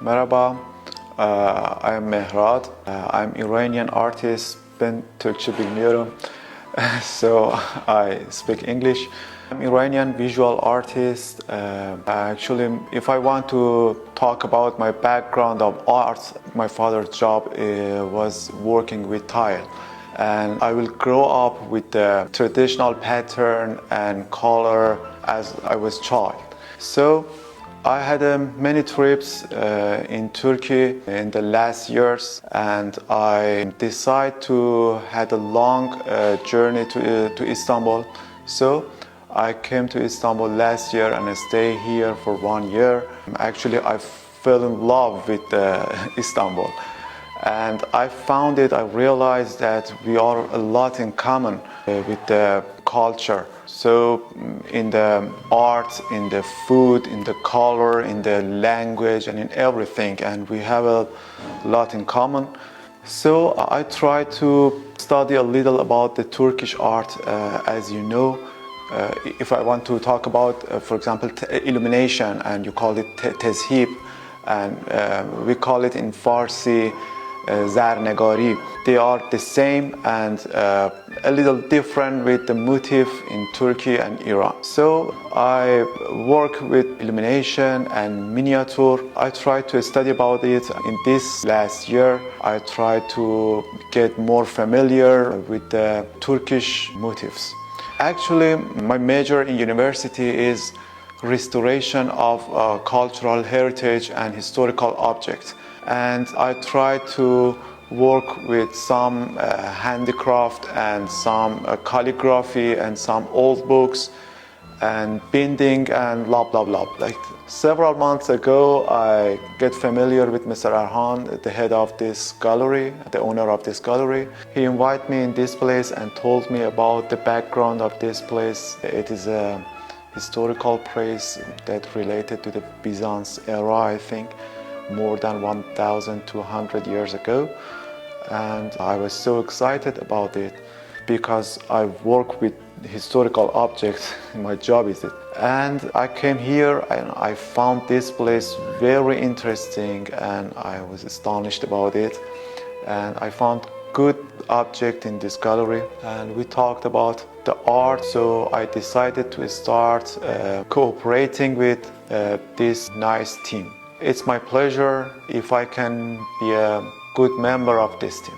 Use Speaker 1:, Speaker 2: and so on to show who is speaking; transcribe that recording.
Speaker 1: Merhaba, I'm Mehrad. I'm Iranian artist. Ben Türkçe bilmiyorum, so I speak English. I'm Iranian visual artist. Actually, if I want to talk about my background of art, my father's job was working with tile. And I will grow up with the traditional pattern and color as I was child. So I had many trips in Turkey in the last years, and I decided to had a long journey to Istanbul. So I came to Istanbul last year and I stayed here for 1 year. Actually, I fell in love with Istanbul. And I realized that we are a lot in common with the culture. So in the art, in the food, in the color, in the language, and in everything, and we have a lot in common. So I try to study a little about the Turkish art, as you know. If I want to talk about, for example, illumination, and you call it Tezhip, and we call it in Farsi zarnegari. They are the same and a little different with the motif in Turkey and Iran. So I work with illumination and miniature. I try to study about it. In this last year, I try to get more familiar with the Turkish motifs. Actually, my major in university is restoration of cultural heritage and historical objects. And I try to work with some handicraft and some calligraphy and some old books and binding and blah blah blah. Like several months ago, I get familiar with Mr. Arhan, the head of this gallery, the owner of this gallery. He invited me in this place and told me about the background of this place. It is a historical place that related to the Byzantine era, I think, more than 1,200 years ago. And I was so excited about it because I work with historical objects. My job is it. And I came here and I found this place very interesting and I was astonished about it. And I found good object in this gallery and we talked about the art. So I decided to start cooperating with this nice team. It's my pleasure if I can be a good member of this team.